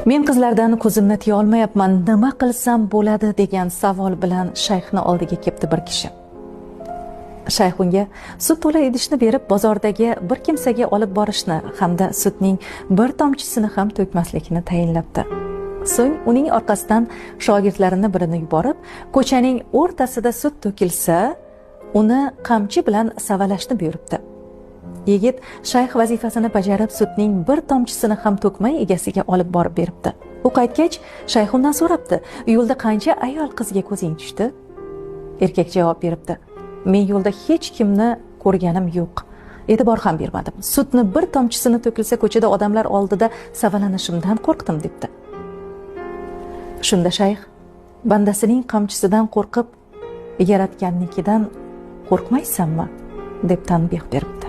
Men qizlardan ko'zimni tiya olmayapman, nima qilsam bo'ladi degan savol bilan shayxni oldiga kelibdi bir kishi. Shayx unga sut to'la idishni berib, bozordagi bir kimsaga olib borishni hamda sutning bir tomchisini ham to'kmaslikni tayinlabdi. So'ng uning orqasidan shogirdlarini birini yuborib, ko'chaning o'rtasida sut to'kilsa, uni qamchi bilan savalashni buyuribdi. Yigit shayx vazifasini bajarib, sutning bir tomchisini ham to'kmay egasiga olib borib beribdi. U qaytgach, shayx undan so'rabdi: "Yo'lda qancha ayol qizga ko'zing tushdi?" Erkak javob beribdi: "Men yo'lda hech kimni ko'rganim yo'q. E'tibor ham bermadim. Sutni bir tomchisini to'kilsa ko'chada odamlar oldida savalanishimdan qo'rqdim" debdi. Shunda shayx bandasining qamchisidan qo'rqib, yaratgannikidan qo'rqmaysanmi deb tanbeh beribdi.